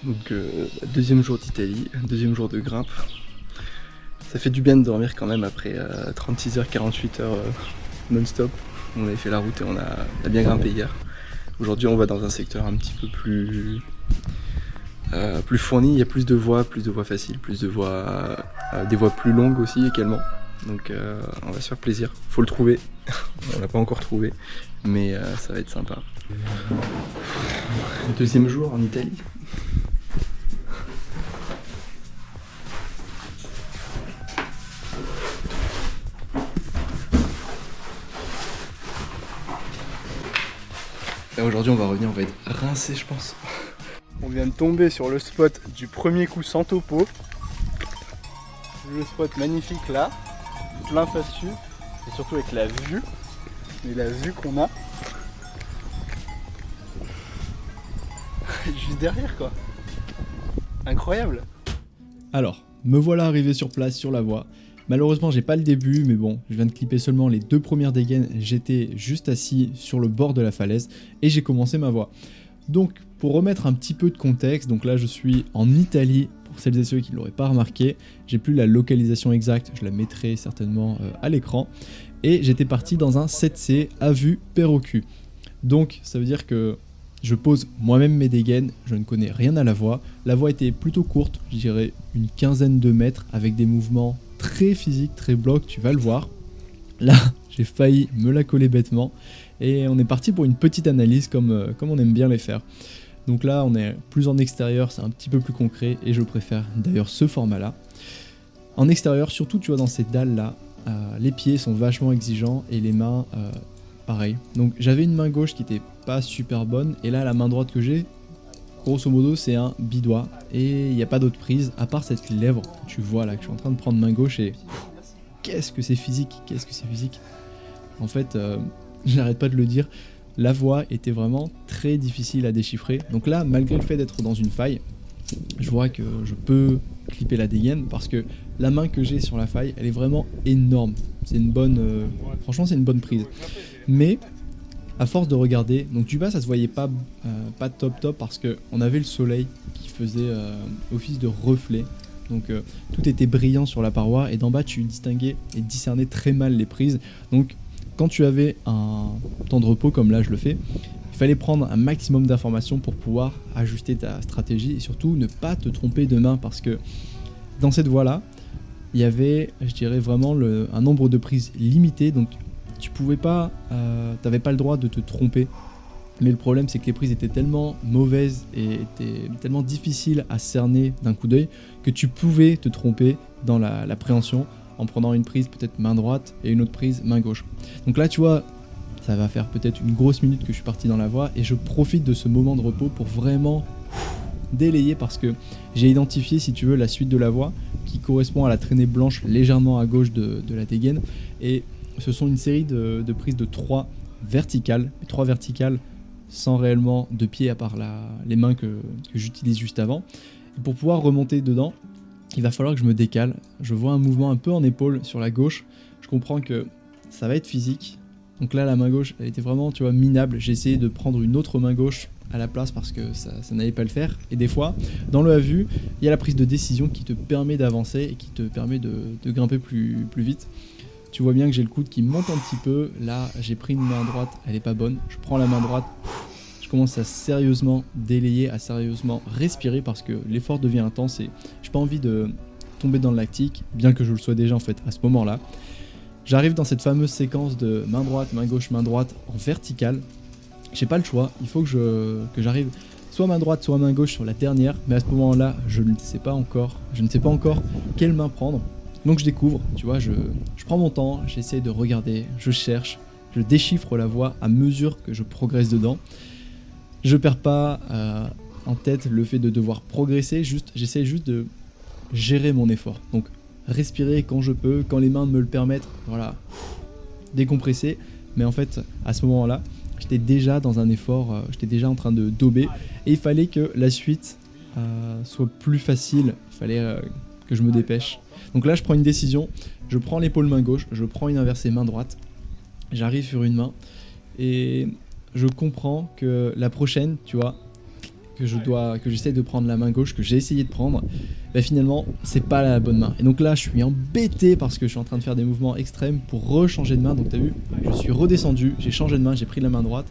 Donc deuxième jour d'Italie, deuxième jour de grimpe. Ça fait du bien de dormir quand même après 36 heures, 48 heures non-stop. On avait fait la route et on a bien grimpé hier. Aujourd'hui on va dans un secteur un petit peu plus fourni, il y a plus de voies faciles, des voies plus longues aussi également. Donc on va se faire plaisir, faut le trouver, on l'a pas encore trouvé, mais ça va être sympa. Deuxième jour en Italie. Là aujourd'hui on va revenir, on va être rincé je pense. On vient de tomber sur le spot du premier coup sans topo. Le spot magnifique là, plein fastu, et surtout avec la vue. Et la vue qu'on a. Juste derrière quoi. Incroyable. Alors, me voilà arrivé sur place sur la voie. Malheureusement j'ai pas le début, mais bon, je viens de clipper seulement les 2 premières dégaines, j'étais juste assis sur le bord de la falaise et j'ai commencé ma voie. Donc pour remettre un petit peu de contexte, donc là je suis en Italie, pour celles et ceux qui ne l'auraient pas remarqué, j'ai plus la localisation exacte, je la mettrai certainement à l'écran, et j'étais parti dans un 7C à vue Perrocu. Donc ça veut dire que je pose moi-même mes dégaines, je ne connais rien à la voie était plutôt courte, je dirais une quinzaine de mètres avec des mouvements très physiques, très blocs, tu vas le voir. Là, j'ai failli me la coller bêtement et on est parti pour une petite analyse comme on aime bien les faire. Donc là, on est plus en extérieur, c'est un petit peu plus concret et je préfère d'ailleurs ce format-là. En extérieur, surtout tu vois dans ces dalles-là, les pieds sont vachement exigeants et les mains, pareil. Donc j'avais une main gauche qui était pas super bonne et là la main droite que j'ai, grosso modo c'est un bidoigt et il n'y a pas d'autre prise à part cette lèvre que tu vois là que je suis en train de prendre main gauche et qu'est-ce que c'est physique, En fait, j'arrête pas de le dire, la voie était vraiment très difficile à déchiffrer. Donc là, malgré le fait d'être dans une faille, je vois que je peux clipper la dégaine parce que la main que j'ai sur la faille, elle est vraiment énorme. C'est une bonne, franchement c'est une bonne prise. Mais à force de regarder, donc du bas ça se voyait pas top parce que on avait le soleil qui faisait office de reflet. Donc tout était brillant sur la paroi et d'en bas tu distinguais et discernais très mal les prises. Donc quand tu avais un temps de repos comme là je le fais, il fallait prendre un maximum d'informations pour pouvoir ajuster ta stratégie et surtout ne pas te tromper de main parce que dans cette voie là, il y avait, je dirais vraiment un nombre de prises limité, donc tu pouvais pas, t'avais pas le droit de te tromper. Mais le problème c'est que les prises étaient tellement mauvaises et étaient tellement difficiles à cerner d'un coup d'œil que tu pouvais te tromper dans la préhension en prenant une prise peut-être main droite et une autre prise main gauche. Donc là tu vois, ça va faire peut-être une grosse minute que je suis parti dans la voie et je profite de ce moment de repos pour vraiment délayer parce que j'ai identifié si tu veux la suite de la voie qui correspond à la traînée blanche légèrement à gauche de la dégaine et ce sont une série de prises de 3 verticales, sans réellement de pied à part les mains que j'utilise juste avant. Et pour pouvoir remonter dedans, il va falloir que je me décale. Je vois un mouvement un peu en épaule sur la gauche. Je comprends que ça va être physique. Donc là, la main gauche, elle était vraiment, tu vois, minable. J'ai essayé de prendre une autre main gauche à la place parce que ça n'allait pas le faire. Et des fois, dans le à-vue, il y a la prise de décision qui te permet d'avancer et qui te permet de grimper plus vite. Tu vois bien que j'ai le coude qui monte un petit peu. Là, j'ai pris une main droite, elle est pas bonne. Je prends la main droite, je commence à sérieusement délayer, à sérieusement respirer parce que l'effort devient intense et j'ai pas envie de tomber dans le lactique, bien que je le sois déjà en fait à ce moment-là. J'arrive dans cette fameuse séquence de main droite, main gauche, main droite en verticale. J'ai pas le choix, il faut que j'arrive soit main droite, soit main gauche sur la dernière, mais à ce moment-là, je ne sais pas encore quelle main prendre. Donc je découvre, tu vois, je prends mon temps, j'essaie de regarder, je cherche, je déchiffre la voie à mesure que je progresse dedans. Je perds pas en tête le fait de devoir progresser, j'essaie juste de gérer mon effort. Donc respirer quand je peux, quand les mains me le permettent, voilà, décompresser. Mais en fait, à ce moment-là, j'étais déjà dans un effort, j'étais déjà en train de dober et il fallait que la suite soit plus facile. Il fallait que je me dépêche. Donc là je prends une décision, je prends l'épaule main gauche, je prends une inversée main droite, j'arrive sur une main et je comprends que la prochaine, tu vois, que j'essaie de prendre la main gauche, que j'ai essayé de prendre, bah finalement c'est pas la bonne main. Et donc là je suis embêté parce que je suis en train de faire des mouvements extrêmes pour rechanger de main. Donc t'as vu, je suis redescendu, j'ai changé de main, j'ai pris la main droite,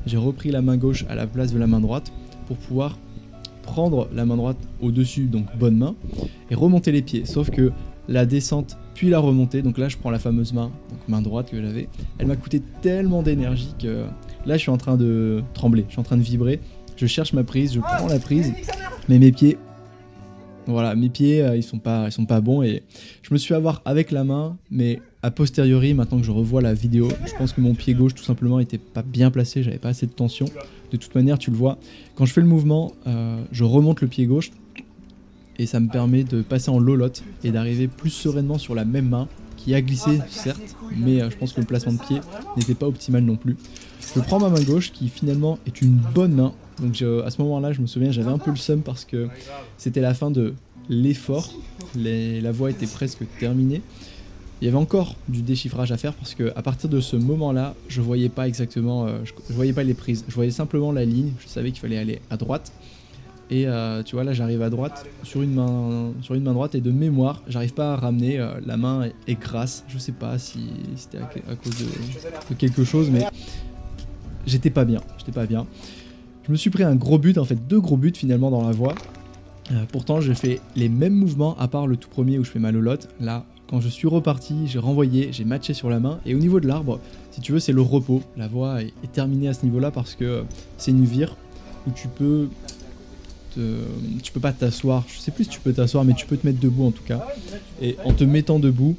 j'ai repris la main gauche à la place de la main droite pour pouvoir prendre la main droite au-dessus, donc bonne main, et remonter les pieds. Sauf que la descente puis la remontée, donc là je prends la fameuse main, donc main droite que j'avais, elle m'a coûté tellement d'énergie que là je suis en train de trembler, je suis en train de vibrer. Je cherche ma prise, je prends la prise, mais mes pieds, voilà, mes pieds, ils sont pas bons et je me suis avoir avec la main, mais a posteriori, maintenant que je revois la vidéo, je pense que mon pied gauche tout simplement était pas bien placé, j'avais pas assez de tension. De toute manière, tu le vois, quand je fais le mouvement, je remonte le pied gauche et ça me permet de passer en lolotte et d'arriver plus sereinement sur la même main qui a glissé, certes, mais je pense que le placement de pied n'était pas optimal non plus. Je prends ma main gauche qui finalement est une bonne main. Donc à ce moment-là, je me souviens, j'avais un peu le seum parce que c'était la fin de l'effort. La voix était presque terminée. Il y avait encore du déchiffrage à faire parce que à partir de ce moment-là, je voyais pas exactement, je voyais pas les prises. Je voyais simplement la ligne. Je savais qu'il fallait aller à droite. Et tu vois, là, j'arrive à droite sur une main droite et de mémoire, j'arrive pas à ramener. La main est grasse. Je sais pas si c'était à cause de quelque chose, mais j'étais pas bien. Je me suis pris un gros but, en fait 2 gros buts finalement dans la voie. Pourtant j'ai fait les mêmes mouvements à part le tout premier où je fais ma lolotte. Là quand je suis reparti, j'ai renvoyé, j'ai matché sur la main et au niveau de l'arbre, si tu veux c'est le repos. La voie est terminée à ce niveau là parce que c'est une vire où tu peux pas t'asseoir. Je sais plus si tu peux t'asseoir mais tu peux te mettre debout en tout cas. Et en te mettant debout,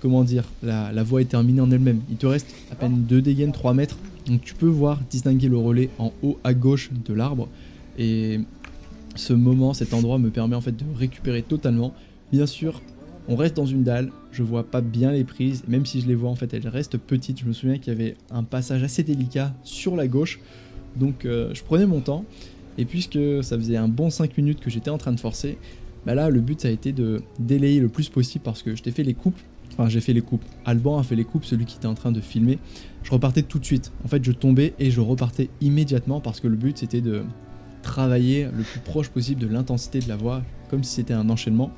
comment dire, la voie est terminée en elle-même. Il te reste à peine 2 dégaines, 3 mètres. Donc tu peux voir distinguer le relais en haut à gauche de l'arbre. Et ce moment, cet endroit me permet en fait de récupérer totalement. Bien sûr, on reste dans une dalle. Je vois pas bien les prises. Même si je les vois, en fait, elles restent petites. Je me souviens qu'il y avait un passage assez délicat sur la gauche. Donc je prenais mon temps. Et puisque ça faisait un bon 5 minutes que j'étais en train de forcer, bah là, le but, ça a été de délayer le plus possible parce que je t'ai fait les coupes. Enfin, j'ai fait les coupes. Alban a fait les coupes, celui qui était en train de filmer. Je repartais tout de suite. En fait, je tombais et je repartais immédiatement parce que le but, c'était de travailler le plus proche possible de l'intensité de la voix, comme si c'était un enchaînement.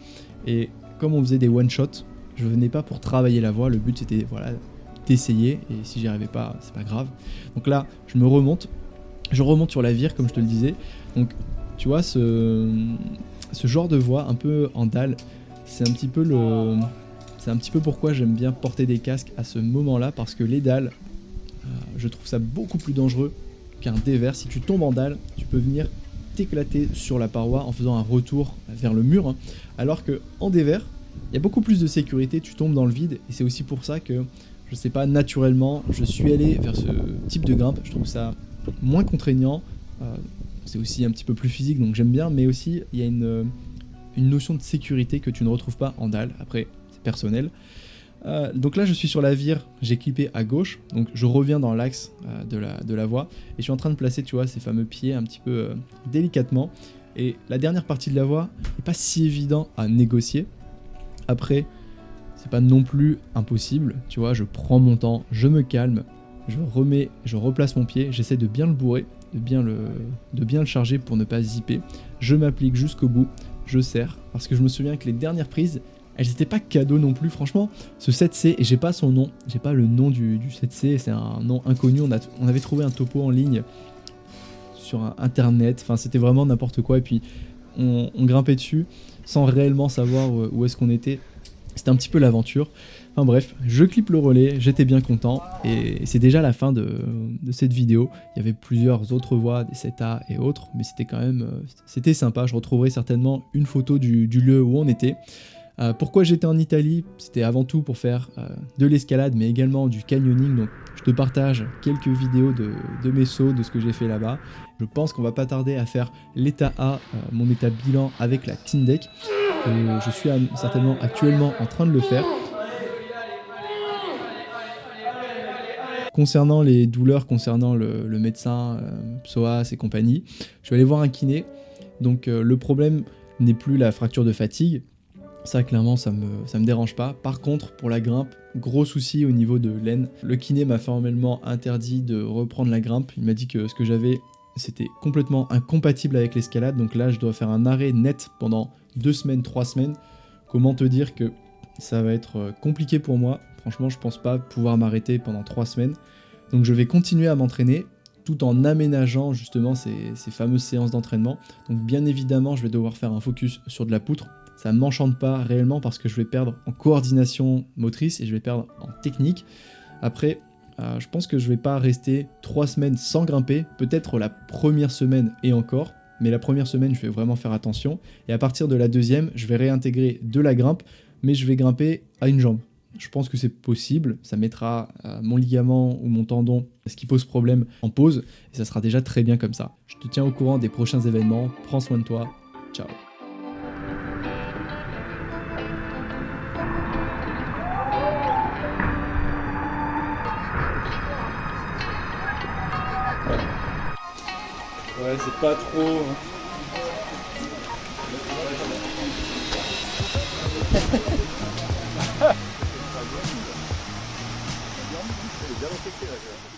Et comme on faisait des one-shots, je venais pas pour travailler la voix. Le but, c'était voilà, d'essayer. Et si j'y arrivais pas, c'est pas grave. Donc là, je remonte sur la vire, comme je te le disais. Donc, tu vois, ce genre de voix un peu en dalle, c'est un petit peu pourquoi j'aime bien porter des casques à ce moment-là, parce que les dalles, je trouve ça beaucoup plus dangereux qu'un dévers. Si tu tombes en dalle, tu peux venir t'éclater sur la paroi en faisant un retour vers le mur, hein. Alors que en dévers, il y a beaucoup plus de sécurité, tu tombes dans le vide, et c'est aussi pour ça que, je sais pas, naturellement, je suis allé vers ce type de grimpe. Je trouve ça moins contraignant, c'est aussi un petit peu plus physique, donc j'aime bien, mais aussi il y a une notion de sécurité que tu ne retrouves pas en dalle. Après, personnel. Donc là je suis sur la vire, j'ai clippé à gauche, donc je reviens dans l'axe de la voie et je suis en train de placer, tu vois, ces fameux pieds un petit peu délicatement. Et la dernière partie de la voie n'est pas si évident à négocier. Après, c'est pas non plus impossible, tu vois, je prends mon temps, je me calme, je replace mon pied, j'essaie de bien le bourrer, de bien le charger pour ne pas zipper. Je m'applique jusqu'au bout, je serre, parce que je me souviens que les dernières prises, elles n'étaient pas cadeaux non plus. Franchement, ce 7C, et j'ai pas son nom, j'ai pas le nom du 7C, c'est un nom inconnu. On avait trouvé un topo en ligne sur internet, enfin c'était vraiment n'importe quoi, et puis on grimpait dessus sans réellement savoir où est-ce qu'on était. C'était un petit peu l'aventure. Enfin bref, je clippe le relais, j'étais bien content, et c'est déjà la fin de cette vidéo. Il y avait plusieurs autres voies, des 7A et autres, mais c'était quand même c'était sympa. Je retrouverai certainement une photo du lieu où on était. Pourquoi j'étais en Italie? C'était avant tout pour faire de l'escalade, mais également du canyoning. Donc je te partage quelques vidéos de mes sauts, de ce que j'ai fait là-bas. Je pense qu'on va pas tarder à faire l'état A, mon état bilan avec la Tindeck. Et je suis certainement actuellement en train de le faire. Concernant les douleurs, concernant le médecin, psoas et compagnie, je vais aller voir un kiné. Donc le problème n'est plus la fracture de fatigue. Ça, clairement, ça me dérange pas. Par contre, pour la grimpe, gros souci au niveau de l'aine. Le kiné m'a formellement interdit de reprendre la grimpe. Il m'a dit que ce que j'avais, c'était complètement incompatible avec l'escalade. Donc là, je dois faire un arrêt net pendant 2 semaines, 3 semaines. Comment te dire que ça va être compliqué pour moi. Franchement, je pense pas pouvoir m'arrêter pendant 3 semaines. Donc je vais continuer à m'entraîner tout en aménageant justement ces fameuses séances d'entraînement. Donc bien évidemment, je vais devoir faire un focus sur de la poutre. Ça ne m'enchante pas réellement parce que je vais perdre en coordination motrice et je vais perdre en technique. Après, je pense que je vais pas rester 3 semaines sans grimper, peut-être la première semaine et encore, mais la première semaine, je vais vraiment faire attention. Et à partir de la deuxième, je vais réintégrer de la grimpe, mais je vais grimper à une jambe. Je pense que c'est possible, ça mettra mon ligament ou mon tendon, ce qui pose problème, en pause, et ça sera déjà très bien comme ça. Je te tiens au courant des prochains événements, prends soin de toi, ciao. Ouais, c'est pas trop. Bien